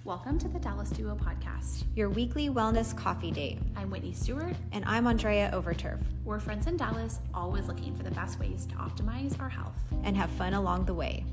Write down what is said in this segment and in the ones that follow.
Welcome to the Dallas Duo podcast, your weekly wellness coffee date. I'm Whitney Stewart. And I'm Andrea Overturf. We're friends in Dallas, always looking for the best ways to optimize our health and have fun along the way.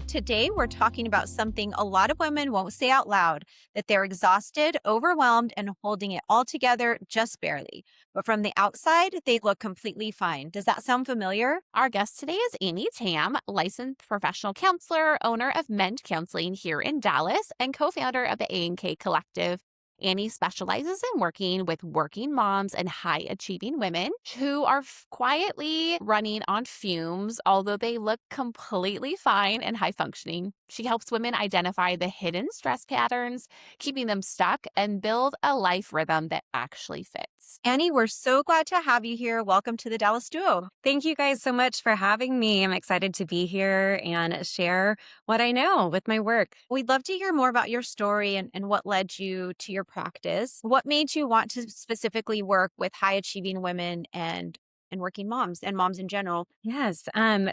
Today, we're talking about something a lot of women won't say out loud, that they're exhausted, overwhelmed, and holding it all together just barely. But from the outside, they look completely fine. Does that sound familiar? Our guest today is Annie Tam, licensed professional counselor, owner of Mend Counseling here in Dallas, and co-founder of the A&K Collective. Annie specializes in working with working moms and high-achieving women who are quietly running on fumes, although they look completely fine and high-functioning. She helps women identify the hidden stress patterns, keeping them stuck, and build a life rhythm that actually fits. Annie, we're so glad to have you here. Welcome to the Dallas Duo. Thank you guys so much for having me. I'm excited to be here and share what I know with my work. We'd love to hear more about your story and what led you to your practice. What made you want to specifically work with high-achieving women and working moms and moms in general? Yes.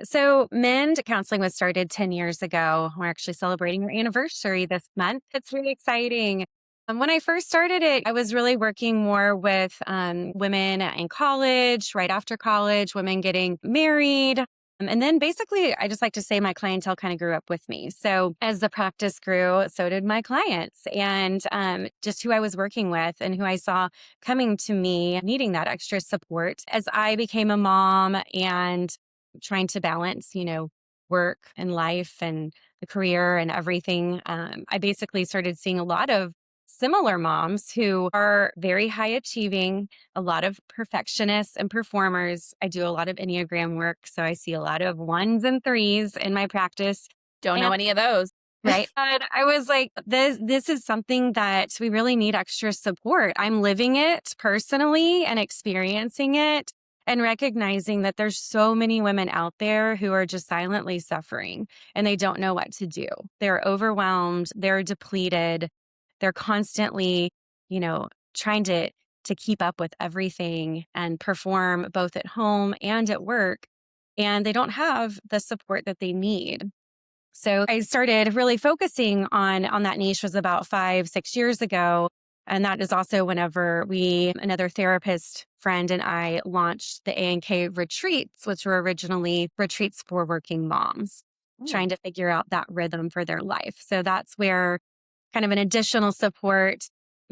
So Mend Counseling was started 10 years ago. We're actually celebrating our anniversary this month. It's really exciting. When I first started it, I was really working more with women in college, right after college, women getting married. And then basically, I just like to say my clientele kind of grew up with me. So as the practice grew, so did my clients and just who I was working with and who I saw coming to me needing that extra support as I became a mom and trying to balance, work and life and the career and everything. I basically started seeing a lot of similar moms who are very high achieving, a lot of perfectionists and performers. I do a lot of Enneagram work, so I see a lot of 1s and 3s in my practice. Don't know any of those. Right. And I was like, this is something that we really need extra support. I'm living it personally and experiencing it and recognizing that there's so many women out there who are just silently suffering and they don't know what to do. They're overwhelmed, they're depleted. They're constantly, trying to keep up with everything and perform both at home and at work. And they don't have the support that they need. So I started really focusing on that niche was about 5-6 years ago. And that is also whenever another therapist friend and I launched the A&K retreats, which were originally retreats for working moms, trying to figure out that rhythm for their life. So that's where kind of an additional support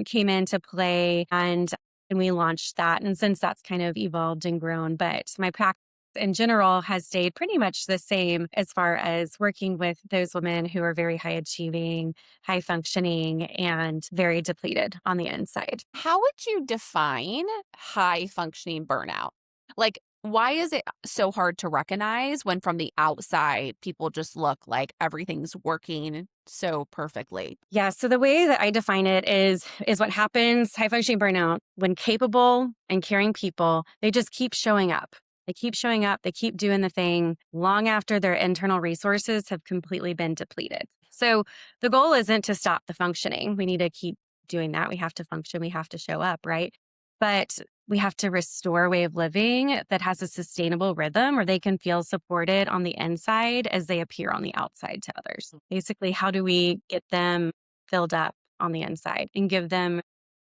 came into play and we launched that. And since that's kind of evolved and grown, but my practice in general has stayed pretty much the same as far as working with those women who are very high achieving, high functioning, and very depleted on the inside. How would you define high functioning burnout? Like, why is it so hard to recognize when from the outside, people just look like everything's working so perfectly? Yeah. So the way that I define it is what happens, high functioning burnout, when capable and caring people, they just keep showing up. They keep showing up. They keep doing the thing long after their internal resources have completely been depleted. So the goal isn't to stop the functioning. We need to keep doing that. We have to function. We have to show up, right? But we have to restore a way of living that has a sustainable rhythm where they can feel supported on the inside as they appear on the outside to others. Basically, how do we get them filled up on the inside and give them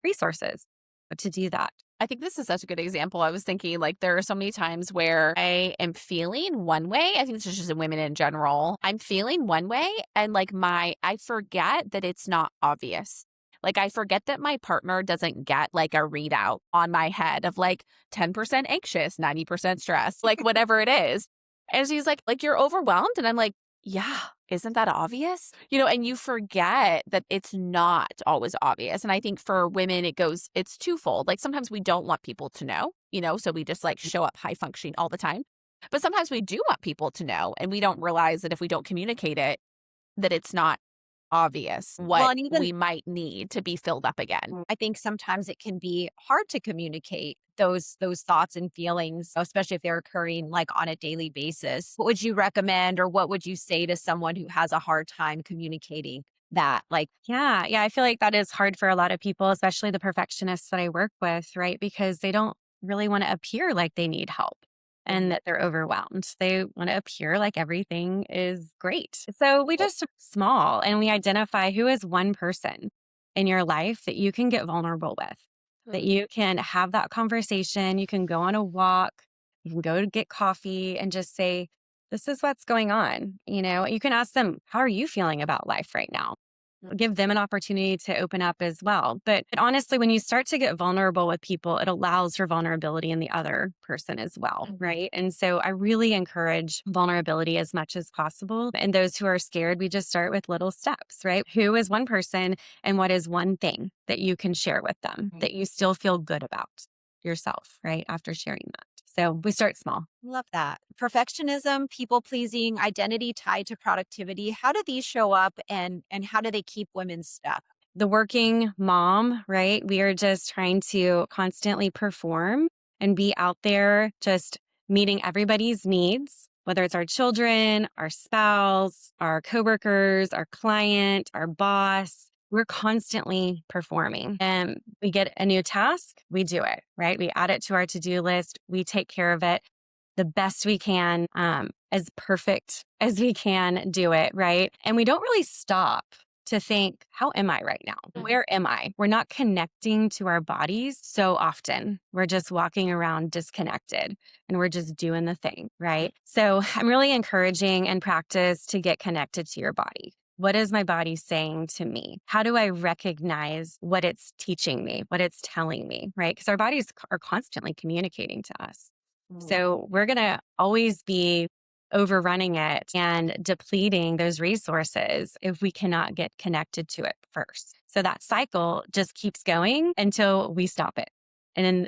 resources to do that? I think this is such a good example. I was thinking there are so many times where I am feeling one way. I think this is just in women in general. I'm feeling one way and I forget that it's not obvious. I forget that my partner doesn't get a readout on my head of 10% anxious, 90% stressed, whatever it is. And she's like, you're overwhelmed. And I'm like, yeah, isn't that obvious? And you forget that it's not always obvious. And I think for women, it's twofold. Sometimes we don't want people to know, so we just show up high functioning all the time. But sometimes we do want people to know and we don't realize that if we don't communicate it, that it's not obvious what we might need to be filled up again. I think sometimes it can be hard to communicate those thoughts and feelings, especially if they're occurring on a daily basis. What would you recommend or what would you say to someone who has a hard time communicating that? Yeah, I feel like that is hard for a lot of people, especially the perfectionists that I work with, right? Because they don't really want to appear like they need help. and that they're overwhelmed. They want to appear like everything is great. So we just start small and we identify who is one person in your life that you can get vulnerable with, that you can have that conversation. You can go on a walk, you can go to get coffee and just say, this is what's going on. You can ask them, how are you feeling about life right now? Give them an opportunity to open up as well. But honestly, when you start to get vulnerable with people, it allows for vulnerability in the other person as well, right? And so I really encourage vulnerability as much as possible. And those who are scared, we just start with little steps, right? Who is one person and what is one thing that you can share with them that you still feel good about yourself, right? After sharing that. So we start small. Love that. Perfectionism, people pleasing, identity tied to productivity. How do these show up and how do they keep women stuck? The working mom, right? We are just trying to constantly perform and be out there just meeting everybody's needs, whether it's our children, our spouse, our coworkers, our client, our boss. We're constantly performing and we get a new task, we do it, right? We add it to our to-do list. We take care of it the best we can, as perfect as we can do it, right? And we don't really stop to think, how am I right now? Where am I? We're not connecting to our bodies so often. We're just walking around disconnected and we're just doing the thing, right? So I'm really encouraging and practice to get connected to your body. What is my body saying to me? How do I recognize what it's teaching me, what it's telling me, right? Because our bodies are constantly communicating to us. So we're going to always be overrunning it and depleting those resources if we cannot get connected to it first. So that cycle just keeps going until we stop it. And then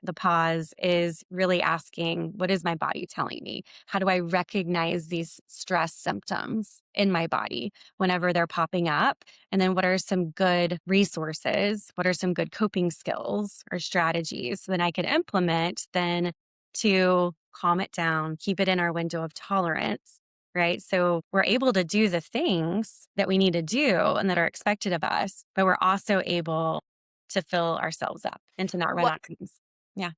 the pause is really asking, what is my body telling me? How do I recognize these stress symptoms in my body whenever they're popping up? And then what are some good resources? What are some good coping skills or strategies that I can implement then to calm it down, keep it in our window of tolerance, right? So we're able to do the things that we need to do and that are expected of us, but we're also able to fill ourselves up and to not run out of things. Yeah.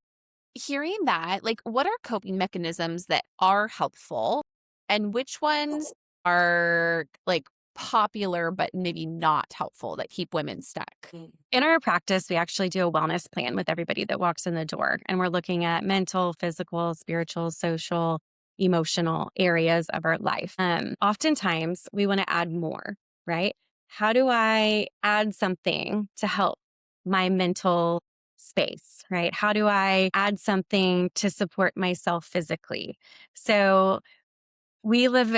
Hearing that, like, what are coping mechanisms that are helpful and which ones are like popular but maybe not helpful that keep women stuck? In our practice, we actually do a wellness plan with everybody that walks in the door. And we're looking at mental, physical, spiritual, social, emotional areas of our life. Oftentimes, we want to add more, right? How do I add something to help my mental space, right? How do I add something to support myself physically? So we live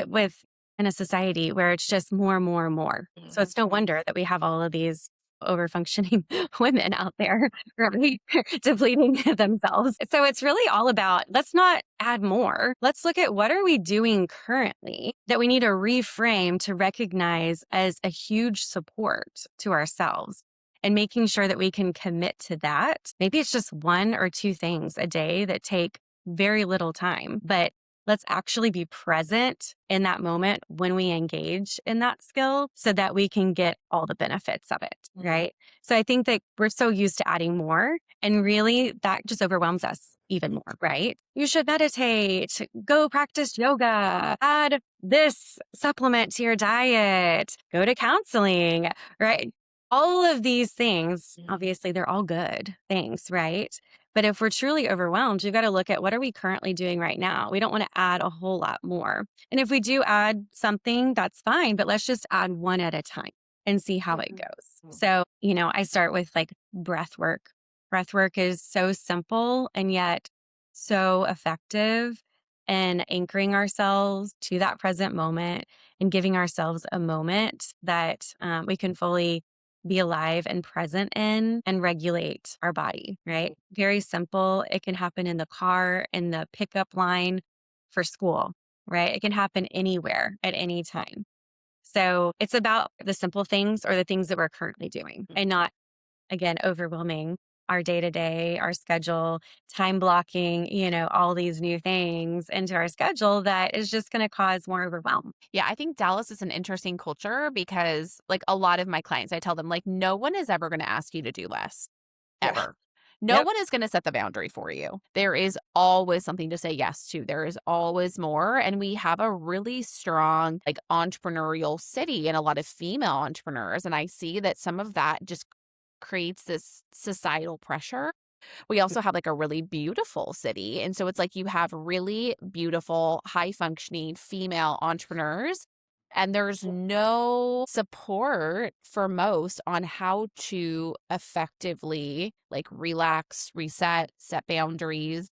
in a society where it's just more and more and more. So it's no wonder that we have all of these over-functioning women out there, right? Depleting themselves. So it's really all about, let's not add more. Let's look at what are we doing currently that we need to reframe to recognize as a huge support to ourselves and making sure that we can commit to that. Maybe it's just one or two things a day that take very little time, but let's actually be present in that moment when we engage in that skill so that we can get all the benefits of it, right? So I think that we're so used to adding more and really that just overwhelms us even more, right? You should meditate, go practice yoga, add this supplement to your diet, go to counseling, right? All of these things, obviously, they're all good things, right? But if we're truly overwhelmed, we've got to look at what are we currently doing right now? We don't want to add a whole lot more. And if we do add something, that's fine, but let's just add one at a time and see how it goes. So, I start with like breath work. Breath work is so simple and yet so effective in anchoring ourselves to that present moment and giving ourselves a moment that we can fully be alive and present in and regulate our body, right? Very simple. It can happen in the car, in the pickup line for school, right? It can happen anywhere at any time. So it's about the simple things or the things that we're currently doing and not, again, overwhelming our day-to-day, our schedule, time blocking, all these new things into our schedule that is just going to cause more overwhelm. Yeah, I think Dallas is an interesting culture because like a lot of my clients, I tell them like no one is ever going to ask you to do less ever. No Yep. one is going to set the boundary for you. There is always something to say yes to. There is always more. And we have a really strong, like, entrepreneurial city and a lot of female entrepreneurs. And I see that some of that just creates this societal pressure. We also have like a really beautiful city. And so it's like you have really beautiful, high functioning female entrepreneurs. And there's no support for most on how to effectively like relax, reset, set boundaries.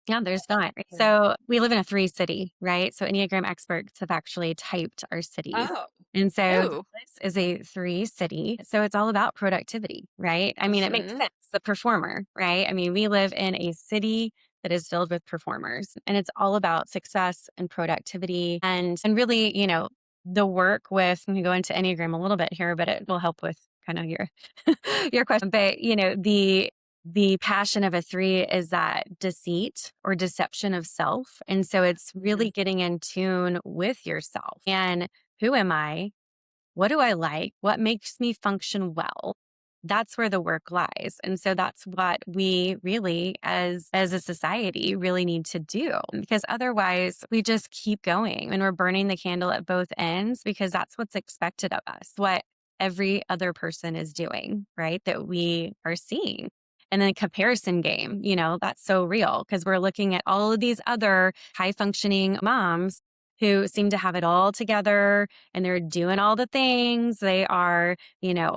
Yeah, there's not. So we live in a 3 city, right? So Enneagram experts have actually typed our cities. Oh, And so Ooh. this is a 3 city. So it's all about productivity, right? I mean, it makes Mhm. sense. The performer, right? I mean, we live in a city that is filled with performers, and it's all about success and productivity and really, the work with, let me go into Enneagram a little bit here, but it will help with kind of your your question. But the passion of a 3 is that deceit or deception of self. And so it's really getting in tune with yourself. And who am I? What do I like? What makes me function well? That's where the work lies. And so that's what we really as a society really need to do, because otherwise we just keep going and we're burning the candle at both ends, because that's what's expected of us. What every other person is doing, right? That we are seeing. And then the comparison game, that's so real, because we're looking at all of these other high functioning moms who seem to have it all together and they're doing all the things. They are,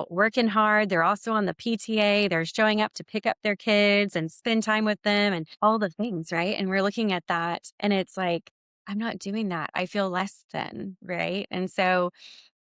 working hard. They're also on the PTA. They're showing up to pick up their kids and spend time with them and all the things, right? And we're looking at that and it's like, I'm not doing that. I feel less than, right? And so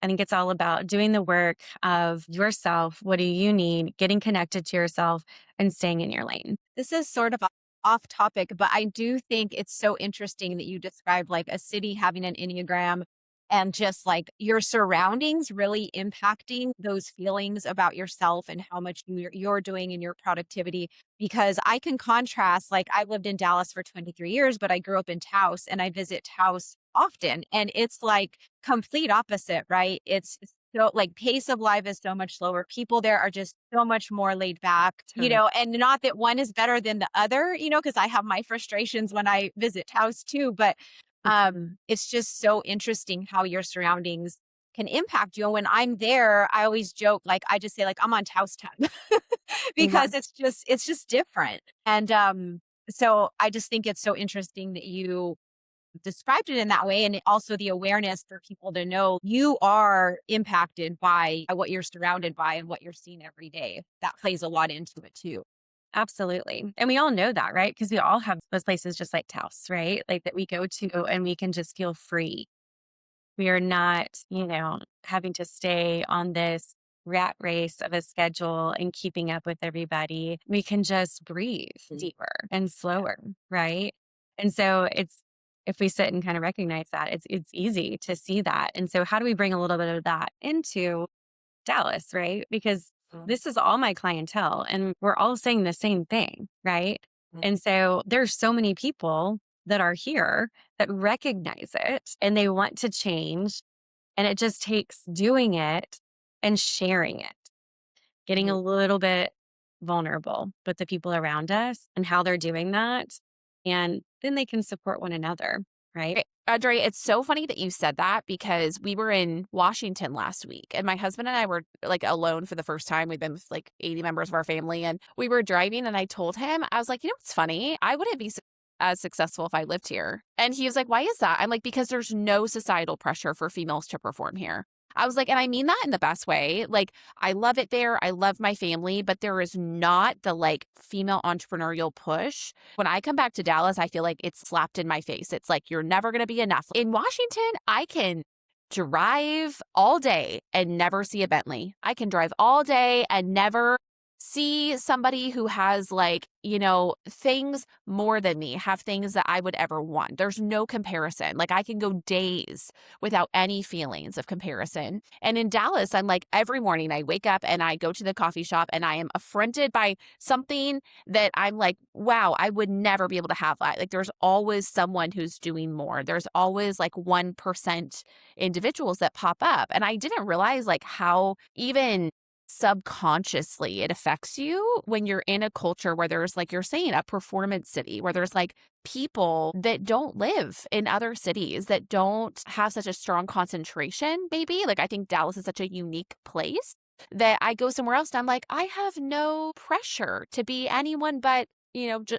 I think it's all about doing the work of yourself. What do you need? Getting connected to yourself and staying in your lane. this is sort of off topic, but I do think it's so interesting that you described like a city having an Enneagram and just like your surroundings really impacting those feelings about yourself and how much you're doing in your productivity. Because I can contrast, like I lived in Dallas for 23 years, but I grew up in Taos and I visit Taos often. And it's like complete opposite, right? It's so like pace of life is so much slower. People there are just so much more laid back, and not that one is better than the other, because I have my frustrations when I visit Taos too. But it's just so interesting how your surroundings can impact you. And when I'm there, I always joke, like I just say like I'm on Taos time because it's just different. And so I just think it's so interesting that you described it in that way. And also the awareness for people to know you are impacted by what you're surrounded by and what you're seeing every day. That plays a lot into it too. Absolutely. And we all know that, right? Because we all have those places just like Taos, right? Like that we go to and we can just feel free. We are not, having to stay on this rat race of a schedule and keeping up with everybody. We can just breathe deeper and slower, right? And so if we sit and kind of recognize that, it's easy to see that. And so how do we bring a little bit of that into Dallas, right? Because this is all my clientele and we're all saying the same thing, right? And so there's so many people that are here that recognize it and they want to change. And it just takes doing it and sharing it, getting a little bit vulnerable with the people around us and how they're doing that. And then they can support one another, right? Audrey, it's so funny that you said that because we were in Washington last week and my husband and I were like alone for the first time. We've been with like 80 members of our family and we were driving and I told him, I was like, what's funny? I wouldn't be as successful if I lived here. And he was like, why is that? I'm like, because there's no societal pressure for females to perform here. I was like, and I mean that in the best way. Like, I love it there. I love my family, but there is not the like female entrepreneurial push. When I come back to Dallas, I feel like it's slapped in my face. It's like, you're never going to be enough. In Washington, I can drive all day and never see a Bentley. I can drive all day and never see somebody who has like, things more than me, have things that I would ever want. There's no comparison. Like I can go days without any feelings of comparison. And in Dallas, I'm like every morning I wake up and I go to the coffee shop and I am affronted by something that I'm like, wow, I would never be able to have that. Like there's always someone who's doing more. There's always like 1% individuals that pop up. And I didn't realize like how even subconsciously it affects you when you're in a culture where there's, like you're saying, a performance city, where there's like people that don't live in other cities, that don't have such a strong concentration, maybe. Like, I think Dallas is such a unique place that I go somewhere else and I'm like, I have no pressure to be anyone but,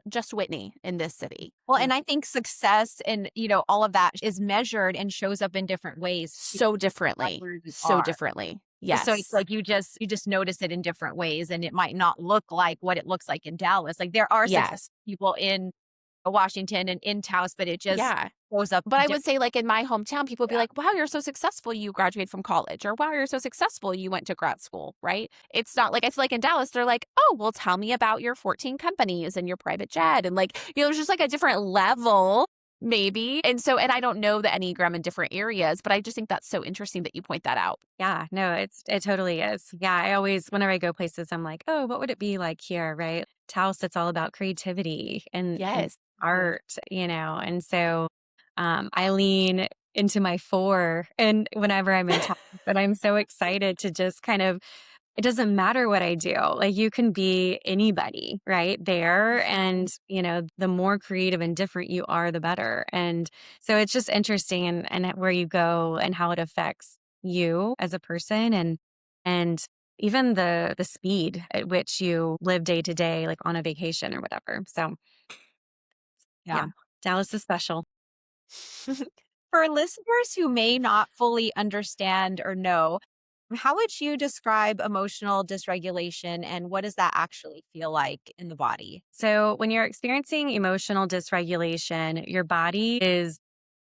just Whitney in this city. Well, and I think success and, all of that is measured and shows up in different ways. So differently. So differently. Yes. So it's like you just notice it in different ways, and it might not look like what it looks like in Dallas. Like there are successful people in Washington and in Taos, but it just shows up. But I would say, like, in my hometown, people would be like, wow, you're so successful, you graduated from college, or wow, you're so successful, you went to grad school, right? It's not like, I feel like in Dallas, they're like, oh, well, tell me about your 14 companies and your private jet. And like, there's just like a different level maybe. And I don't know the Enneagram in different areas, but I just think that's so interesting that you point that out. Yeah, no, it totally is. Yeah, I always, whenever I go places, I'm like, oh, what would it be like here, right? Taos, it's all about creativity and art, and so I lean into my 4, and whenever I'm in Taos, but I'm so excited to just kind of, it doesn't matter what I do. Like, you can be anybody right there. And, the more creative and different you are, the better. And so it's just interesting and where you go and how it affects you as a person and even the speed at which you live day to day, like on a vacation or whatever. So yeah, Dallas is special. For listeners who may not fully understand or know, how would you describe emotional dysregulation, and what does that actually feel like in the body? So when you're experiencing emotional dysregulation, your body is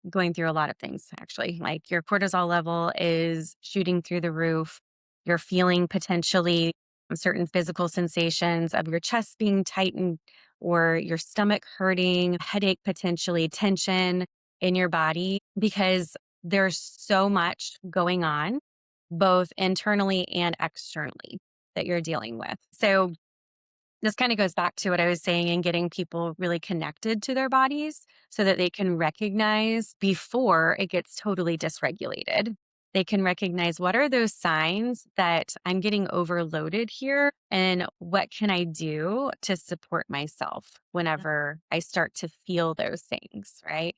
going through a lot of things, actually. Like, your cortisol level is shooting through the roof. You're feeling potentially certain physical sensations of your chest being tightened or your stomach hurting, headache, potentially tension in your body, because there's so much going on, both internally and externally, that you're dealing with. So this kind of goes back to what I was saying in getting people really connected to their bodies so that they can recognize before it gets totally dysregulated. They can recognize, what are those signs that I'm getting overloaded here, and what can I do to support myself whenever I start to feel those things, right?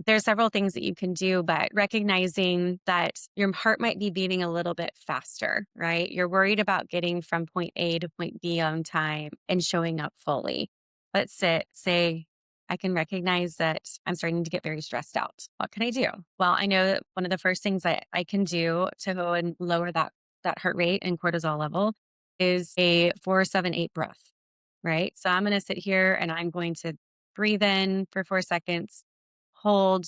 There's several things that you can do, but recognizing that your heart might be beating a little bit faster, right? You're worried about getting from point A to point B on time and showing up fully. Let's say, I can recognize that I'm starting to get very stressed out. What can I do? Well, I know that one of the first things that I can do to go and lower that heart rate and cortisol level is a 4-7-8 breath, right? So I'm going to sit here and I'm going to breathe in for 4 seconds, hold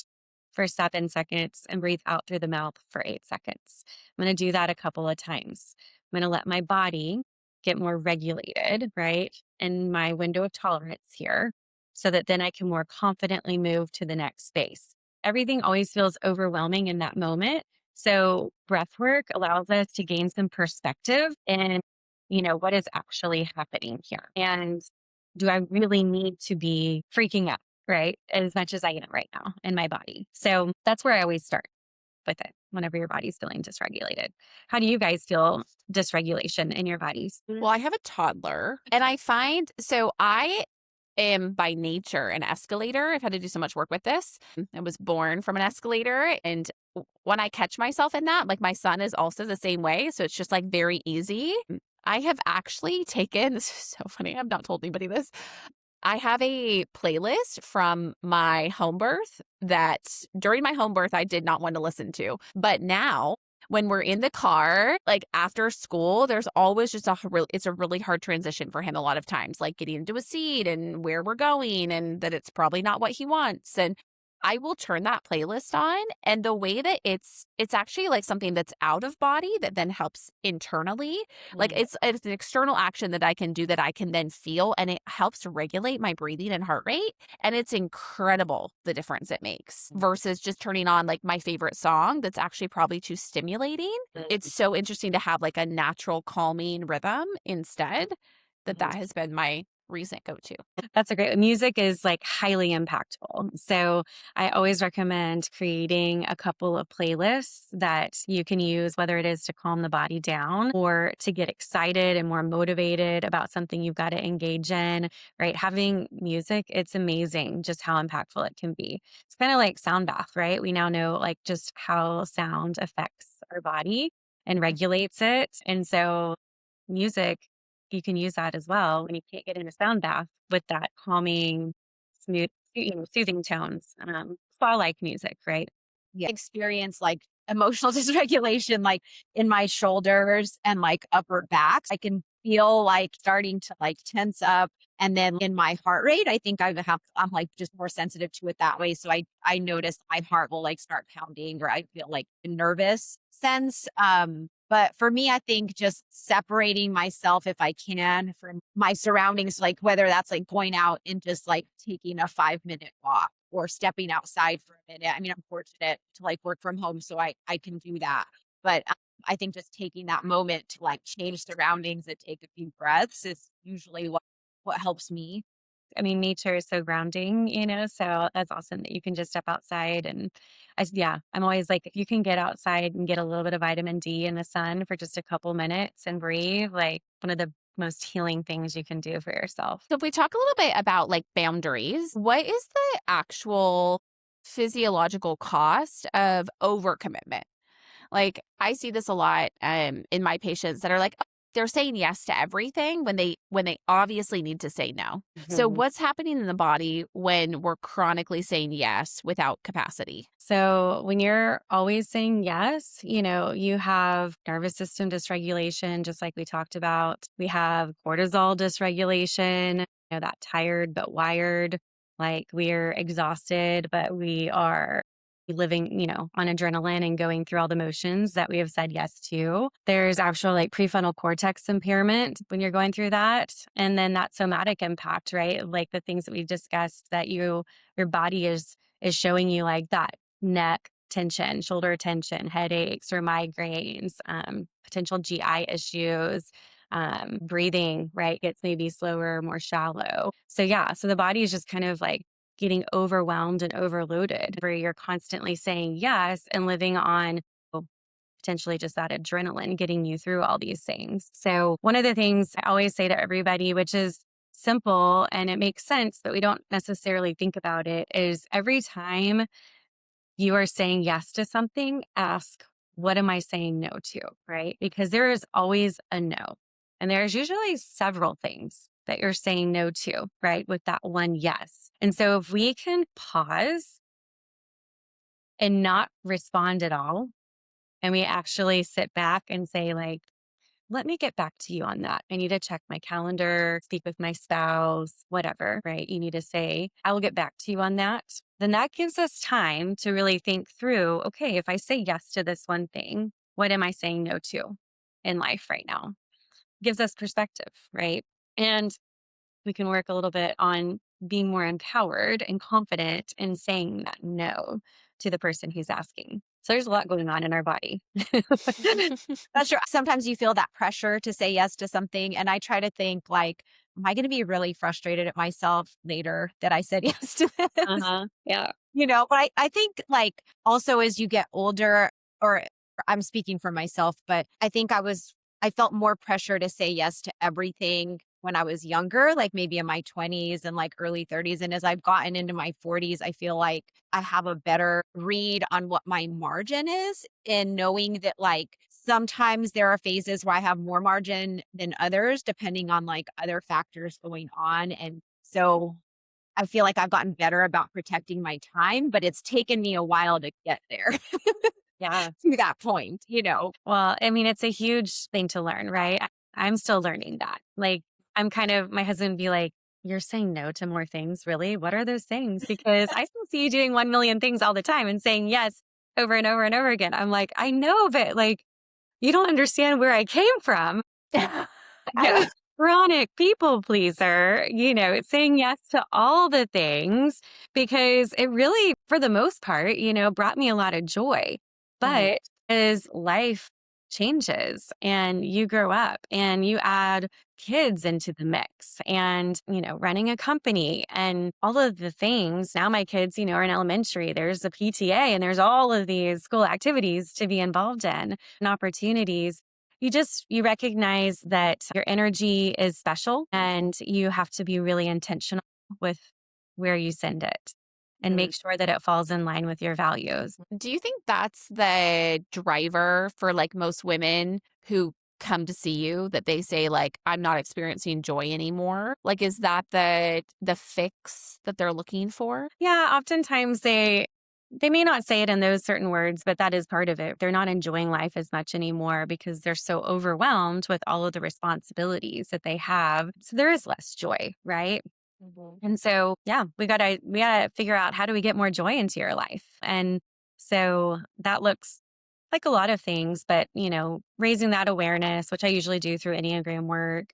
for 7 seconds, and breathe out through the mouth for 8 seconds. I'm going to do that a couple of times. I'm going to let my body get more regulated, right? In my window of tolerance here, so that then I can more confidently move to the next space. Everything always feels overwhelming in that moment. So breath work allows us to gain some perspective and, what is actually happening here. And do I really need to be freaking out, right? As much as I am right now in my body. So that's where I always start with it whenever your body's feeling dysregulated. How do you guys feel dysregulation in your bodies? Well, I have a toddler, and I find, I am by nature an escalator. I've had to do so much work with this. I was born from an escalator. And when I catch myself in that, like, my son is also the same way. So it's just like very easy. I have actually taken, this is so funny, I've not told anybody this. I have a playlist from my home birth that during my home birth I did not want to listen to. But now, when we're in the car, like after school, there's always just it's a really hard transition for him a lot of times, like getting into a seat and where we're going, and that it's probably not what he wants. And I will turn that playlist on, and the way that it's actually like something that's out of body that then helps internally. Like, it's an external action that I can do that I can then feel, and it helps regulate my breathing and heart rate. And it's incredible the difference it makes versus just turning on like my favorite song that's actually probably too stimulating. It's so interesting to have like a natural calming rhythm instead. That has been my recent go-to? That's a great music is like highly impactful. So I always recommend creating a couple of playlists that you can use, whether it is to calm the body down or to get excited and more motivated about something you've got to engage in, right? Having music, it's amazing just how impactful it can be. It's kind of like sound bath, right? We now know like just how sound affects our body and regulates it. And so music, you can use that as well when you can't get in a sound bath with that calming, smooth, soothing tones, spa-like music, right? Yeah. Experience like emotional dysregulation, like in my shoulders and like upper back. I can feel like starting to like tense up. And then in my heart rate, I think I'm like just more sensitive to it that way. So I notice my heart will like start pounding or I feel like a nervous sense. But for me, I think just separating myself if I can from my surroundings, like whether that's like going out and just like taking a 5-minute walk or stepping outside for a minute. I mean, I'm fortunate to like work from home, so I can do that. But I think just taking that moment to like change surroundings and take a few breaths is usually what helps me. I mean, nature is so grounding, so that's awesome that you can just step outside. And I'm always like, if you can get outside and get a little bit of vitamin D in the sun for just a couple minutes and breathe, like one of the most healing things you can do for yourself. So if we talk a little bit about like boundaries, what is the actual physiological cost of overcommitment? Like I see this a lot in my patients that are like, oh, they're saying yes to everything when they obviously need to say no. So what's happening in the body when we're chronically saying yes without capacity? So when you're always saying yes, you have nervous system dysregulation, just like we talked about. We have cortisol dysregulation, that tired but wired, like we're exhausted, but we are living, on adrenaline and going through all the motions that we have said yes to. There's actual like prefrontal cortex impairment when you're going through that. And then that somatic impact, right? Like the things that we've discussed that your body is showing you like that neck tension, shoulder tension, headaches or migraines, potential GI issues, breathing, right? Gets maybe slower, more shallow. So the body is just kind of like getting overwhelmed and overloaded where you're constantly saying yes and living on potentially just that adrenaline getting you through all these things. So one of the things I always say to everybody, which is simple and it makes sense, but we don't necessarily think about it, is every time you are saying yes to something, ask, what am I saying no to, right? Because there is always a no. And there's usually several things that you're saying no to, right? With that one yes. And so if we can pause and not respond at all, and we actually sit back and say like, let me get back to you on that. I need to check my calendar, speak with my spouse, whatever, right? You need to say, I will get back to you on that. Then that gives us time to really think through, okay, if I say yes to this one thing, what am I saying no to in life right now? Gives us perspective, right? And we can work a little bit on being more empowered and confident in saying that no to the person who's asking. So there's a lot going on in our body. That's true. Sometimes you feel that pressure to say yes to something. And I try to think like, am I going to be really frustrated at myself later that I said yes to this? Yeah. But I think like also as you get older, or I'm speaking for myself, but I think I felt more pressure to say yes to everything when I was younger, like maybe in my 20s and like early 30s. And as I've gotten into my 40s, I feel like I have a better read on what my margin is, and knowing that like sometimes there are phases where I have more margin than others, depending on like other factors going on. And so I feel like I've gotten better about protecting my time, but it's taken me a while to get there. Yeah. To that point, Well, I mean, it's a huge thing to learn, right? I'm still learning that. Like, my husband would be like, you're saying no to more things, really? What are those things? Because I still see you doing 1 million things all the time and saying yes over and over and over again. I'm like, I know, but like, you don't understand where I came from. I was a chronic people pleaser, saying yes to all the things because it really, for the most part, brought me a lot of joy. But as life changes and you grow up and you add kids into the mix and, running a company and all of the things. Now my kids, are in elementary. There's a PTA and there's all of these school activities to be involved in and opportunities. You recognize that your energy is special and you have to be really intentional with where you send it and make sure that it falls in line with your values. Do you think that's the driver for like most women who come to see you, that they say like, I'm not experiencing joy anymore? Like, is that the fix that they're looking for? Yeah, oftentimes they may not say it in those certain words, but that is part of it. They're not enjoying life as much anymore because they're so overwhelmed with all of the responsibilities that they have. So there is less joy, right? And so, yeah, we gotta figure out, how do we get more joy into your life? And so that looks like a lot of things, but raising that awareness, which I usually do through Enneagram work,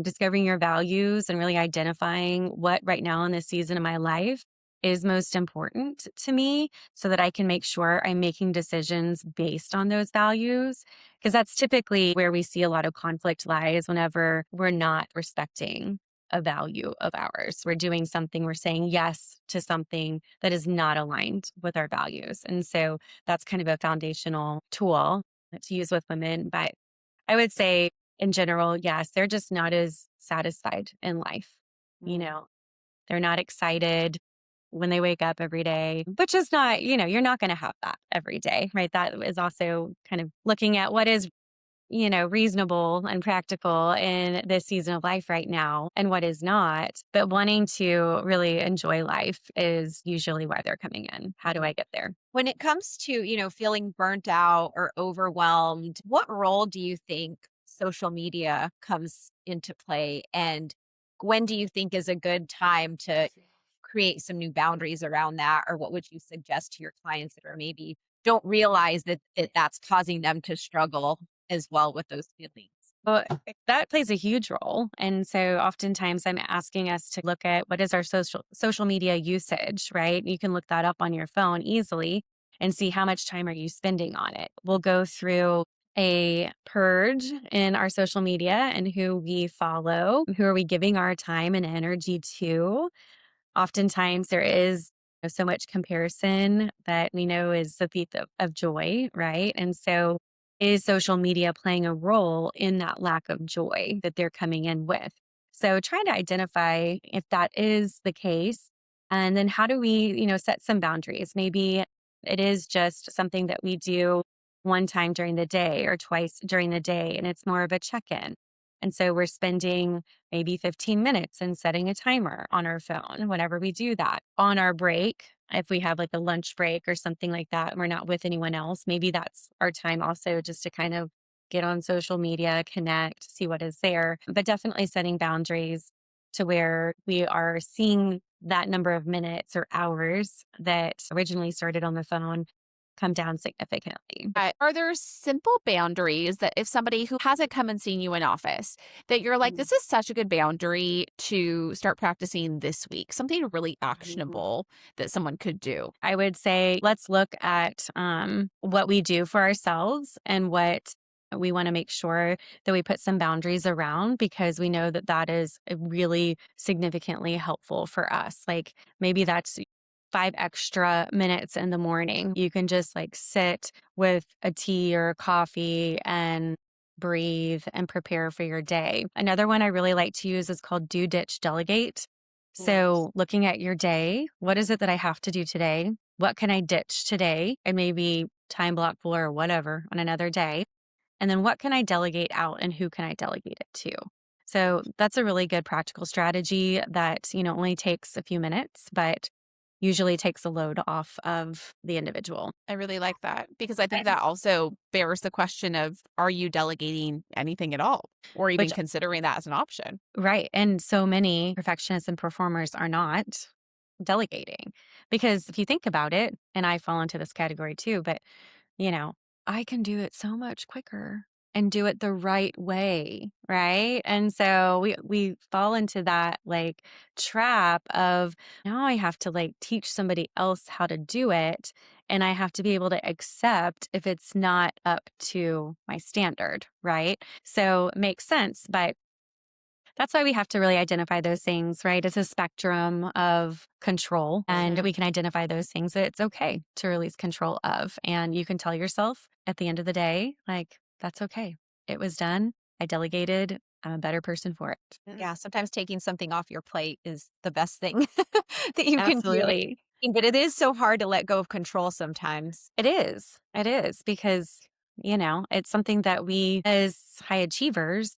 discovering your values and really identifying what right now in this season of my life is most important to me, so that I can make sure I'm making decisions based on those values. Because that's typically where we see a lot of conflict lies, whenever we're not respecting a value of ours. We're doing something, we're saying yes to something that is not aligned with our values. And so that's kind of a foundational tool to use with women. But I would say in general, yes, they're just not as satisfied in life. They're not excited when they wake up every day, which is not, you're not going to have that every day, right? That is also kind of looking at what is reasonable and practical in this season of life right now and what is not. But wanting to really enjoy life is usually why they're coming in. How do I get there? When it comes to, feeling burnt out or overwhelmed, what role do you think social media comes into play? And when do you think is a good time to create some new boundaries around that? Or what would you suggest to your clients that are maybe don't realize that that's causing them to struggle as well with those feelings? Well, that plays a huge role. And so oftentimes I'm asking us to look at, what is our social media usage, right? You can look that up on your phone easily and see how much time are you spending on it. We'll go through a purge in our social media and who we follow, who are we giving our time and energy to. Oftentimes there is so much comparison that we know is the thief of joy, right? And so is social media playing a role in that lack of joy that they're coming in with? So trying to identify if that is the case. And then how do we, set some boundaries? Maybe it is just something that we do one time during the day or twice during the day, and it's more of a check-in. And so we're spending maybe 15 minutes and setting a timer on our phone whenever we do that. On our break, if we have like a lunch break or something like that, and we're not with anyone else, maybe that's our time also just to kind of get on social media, connect, see what is there. But definitely setting boundaries to where we are seeing that number of minutes or hours that originally started on the phone come down significantly. Are there simple boundaries that if somebody who hasn't come and seen you in office, that you're like, this is such a good boundary to start practicing this week, something really actionable that someone could do? I would say, let's look at what we do for ourselves and what we want to make sure that we put some boundaries around, because we know that that is really significantly helpful for us. Like maybe that's 5 extra minutes in the morning. You can just like sit with a tea or a coffee and breathe and prepare for your day. Another one I really like to use is called do, ditch, delegate. So looking at your day, what is it that I have to do today? What can I ditch today? And maybe time block for or whatever on another day. And then what can I delegate out and who can I delegate it to? So that's a really good practical strategy that, only takes a few minutes, but usually takes a load off of the individual. I really like that, because I think that also bears the question of, are you delegating anything at all, or even considering that as an option? Right. And so many perfectionists and performers are not delegating, because if you think about it, and I fall into this category too, but I can do it so much quicker and do it the right way, right? And so we fall into that like trap of, now I have to like teach somebody else how to do it, And I have to be able to accept if it's not up to my standard, right? So it makes sense. But that's why we have to really identify those things, right? It's a spectrum of control, and we can identify those things that it's okay to release control of. And you can tell yourself at the end of the day, like, that's okay. It was done. I delegated. I'm a better person for it. Yeah, sometimes taking something off your plate is the best thing that you can do. Absolutely. But it is so hard to let go of control sometimes. It is. It is because, it's something that we as high achievers,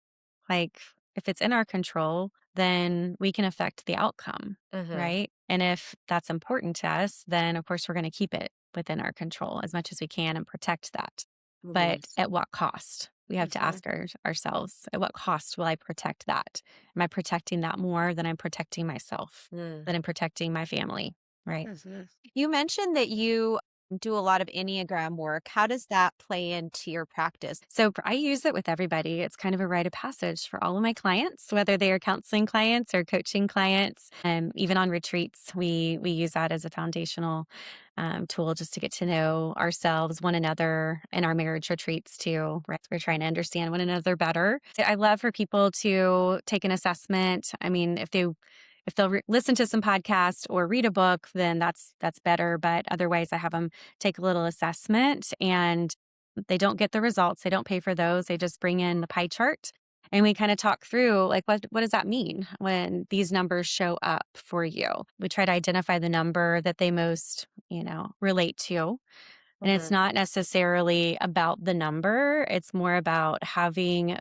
like if it's in our control, then we can affect the outcome, right? And if that's important to us, then of course we're going to keep it within our control as much as we can and protect that. But at what cost? We have to ask ourselves, at what cost will I protect that? Am I protecting that more than I'm protecting myself, than I'm protecting my family, right? You mentioned that you do a lot of Enneagram work. How does that play into your practice? So I use it with everybody. It's kind of a rite of passage for all of my clients, whether they are counseling clients or coaching clients. Even on retreats, we use that as a foundational tool just to get to know ourselves, one another, in our marriage retreats too. Right? We're trying to understand one another better. I love for people to take an assessment. I mean, if they'll listen to some podcasts or read a book, then that's better. But otherwise, I have them take a little assessment, and they don't get the results. They don't pay for those. They just bring in the pie chart, and we kind of talk through like, what does that mean when these numbers show up for you? We try to identify the number that they most, relate to. And it's not necessarily about the number. It's more about having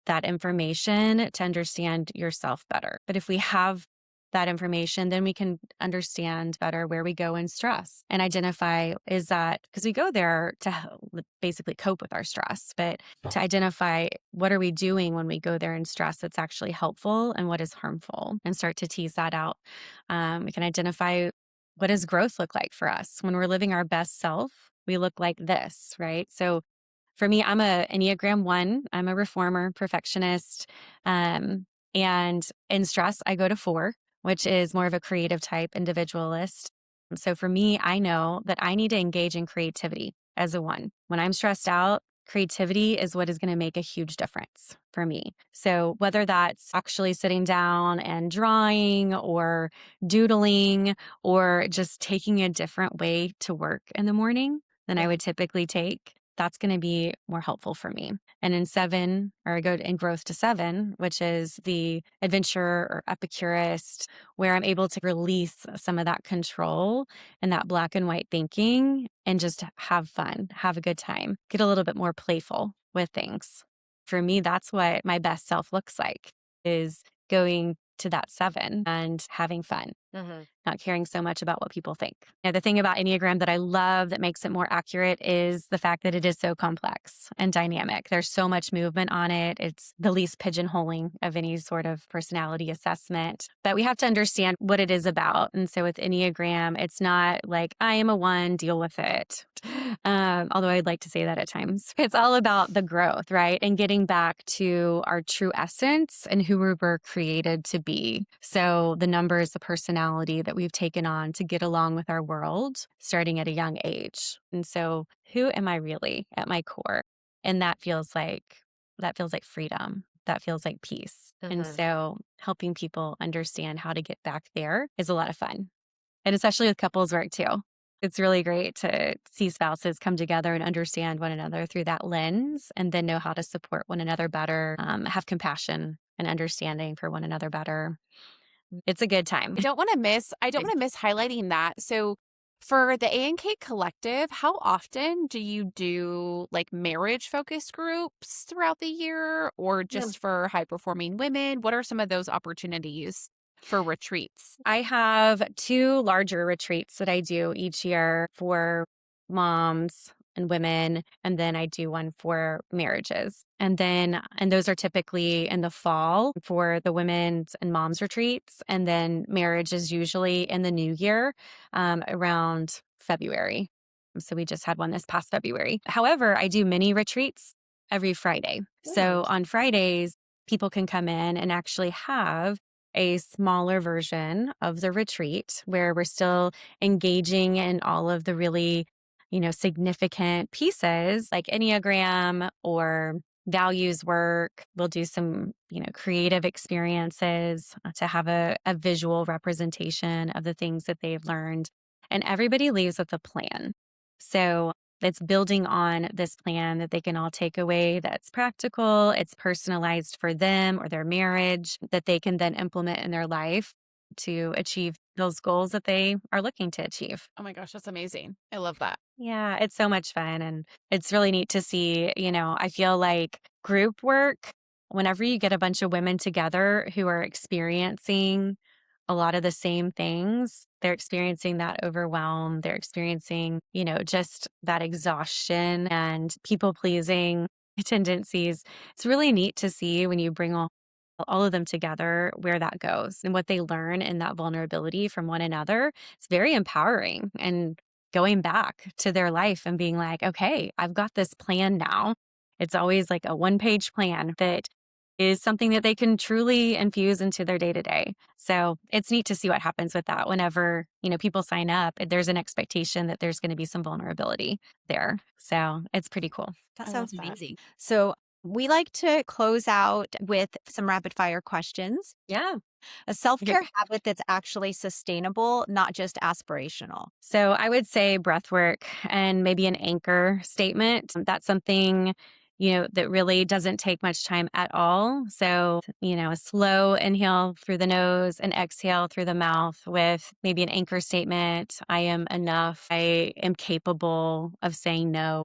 that information to understand yourself better. But if we have that information, then we can understand better where we go in stress and identify, is that because we go there to basically cope with our stress, but to identify what are we doing when we go there in stress that's actually helpful and what is harmful, and start to tease that out. We can identify, what does growth look like for us when we're living our best self? We look like this, right? So for me, I'm a Enneagram 1. I'm a reformer, perfectionist. And in stress, I go to 4, which is more of a creative type individualist. So for me, I know that I need to engage in creativity as a 1. When I'm stressed out, creativity is what is going to make a huge difference for me. So whether that's actually sitting down and drawing or doodling or just taking a different way to work in the morning than I would typically take, that's going to be more helpful for me. And in 7, or I go in growth to 7, which is the adventure or epicurist, where I'm able to release some of that control and that black and white thinking and just have fun, have a good time, get a little bit more playful with things. For me, that's what my best self looks like, is going to that 7 and having fun, not caring so much about what people think. The thing about Enneagram that I love that makes it more accurate is the fact that it is so complex and dynamic. There's so much movement on it. It's the least pigeonholing of any sort of personality assessment. But we have to understand what it is about. And so with Enneagram, it's not like, I am a 1, deal with it. Although I'd like to say that at times. It's all about the growth, right? And getting back to our true essence and who we were created to be. So the number is the personality that we've taken on to get along with our world starting at a young age. And so who am I really at my core? And that feels like freedom. That feels like peace. And so helping people understand how to get back there is a lot of fun. And especially with couples work too. It's really great to see spouses come together and understand one another through that lens, and then know how to support one another better, have compassion and understanding for one another better. It's a good time. I don't want to miss highlighting that. So for the A&K Collective, how often do you do like marriage focused groups throughout the year, or just for high performing women? What are some of those opportunities for retreats? I have 2 larger retreats that I do each year for moms and women, and then I do one for marriages. And those are typically in the fall for the women's and moms retreats. And then marriage is usually in the new year, around February. So we just had one this past February. However, I do mini retreats every Friday. So on Fridays, people can come in and actually have a smaller version of the retreat where we're still engaging in all of the really significant pieces like Enneagram or values work. We'll do some, creative experiences to have a visual representation of the things that they've learned. And everybody leaves with a plan. So it's building on this plan that they can all take away that's practical, it's personalized for them or their marriage, that they can then implement in their life to achieve those goals that they are looking to achieve. Oh my gosh, that's amazing. I love that. Yeah, it's so much fun. And it's really neat to see, I feel like group work, whenever you get a bunch of women together who are experiencing a lot of the same things, they're experiencing that overwhelm, they're experiencing, just that exhaustion and people pleasing tendencies. It's really neat to see when you bring all of them together, where that goes and what they learn in that vulnerability from one another. It's very empowering and going back to their life and being like, okay, I've got this plan now. It's always like a one-page plan that is something that they can truly infuse into their day-to-day. So it's neat to see what happens with that whenever, people sign up. There's an expectation that there's going to be some vulnerability there. So it's pretty cool. That I sounds love that. amazing. So we like to close out with some rapid fire questions. Yeah. A self-care habit that's actually sustainable, not just aspirational. So I would say breath work and maybe an anchor statement. That's something, that really doesn't take much time at all. So, a slow inhale through the nose and exhale through the mouth with maybe an anchor statement. I am enough. I am capable of saying no.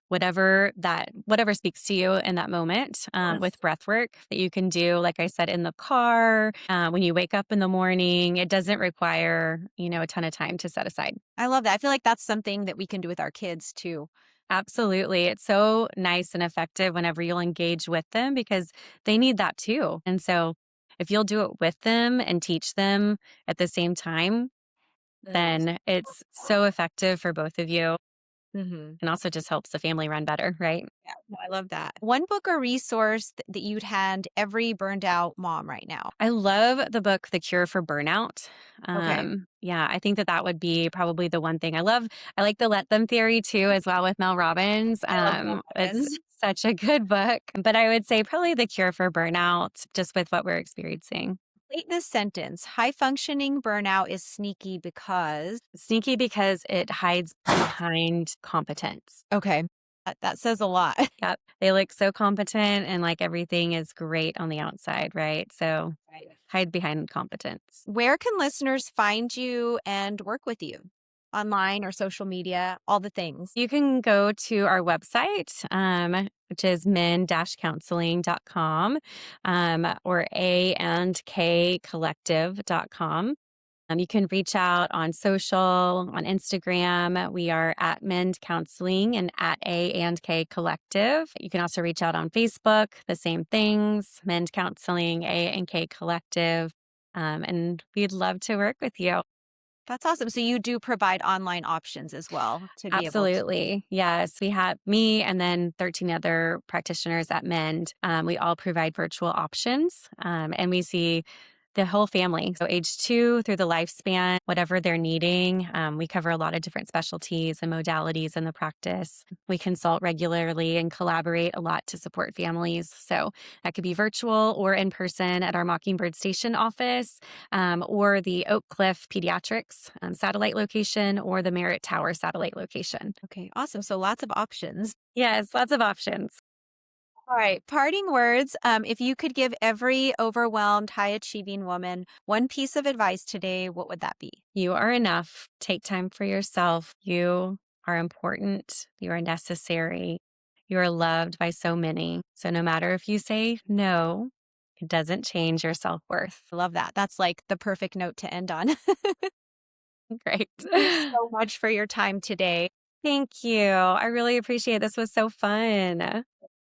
Whatever speaks to you in that moment, with breath work that you can do, like I said, in the car, when you wake up in the morning. It doesn't require, a ton of time to set aside. I love that. I feel like that's something that we can do with our kids too. Absolutely. It's so nice and effective whenever you'll engage with them because they need that too. And so if you'll do it with them and teach them at the same time, then it's so effective for both of you. Mm-hmm. And also just helps the family run better, right? Yeah, no, I love that. One book or resource that you'd hand every burned out mom right now. I love the book, The Cure for Burnout. Okay. Yeah, I think that would be probably the one thing. I like the Let Them theory too, as well with Mel Robbins. I love Mel Robbins. It's such a good book, but I would say probably The Cure for Burnout, just with what we're experiencing. Complete this sentence. High functioning burnout is sneaky because. Sneaky because it hides behind competence. Okay. That says a lot. Yep. They look so competent and like everything is great on the outside, right? So hide behind competence. Where can listeners find you and work with you? Online or social media, all the things. You can go to our website, which is men-counseling.com, or a&kcollective.com. You can reach out on social, on Instagram. We are at Mend Counseling and at A&K Collective. You can also reach out on Facebook, the same things, Mend Counseling, A&K Collective. And we'd love to work with you. That's awesome. So you do provide online options as well to be Absolutely. Yes. We have me and then 13 other practitioners at Mend. We all provide virtual options, and we see the whole family. So age 2 through the lifespan, whatever they're needing. We cover a lot of different specialties and modalities in the practice. We consult regularly and collaborate a lot to support families. So that could be virtual or in person at our Mockingbird Station office, or the Oak Cliff Pediatrics satellite location, or the Merritt Tower satellite location. Okay, awesome. So lots of options. Yes, lots of options. All right. Parting words. If you could give every overwhelmed, high achieving woman one piece of advice today, what would that be? You are enough. Take time for yourself. You are important. You are necessary. You are loved by so many. So no matter if you say no, it doesn't change your self-worth. I love that. That's like the perfect note to end on. Great. Thanks so much for your time today. Thank you. I really appreciate it. This was so fun.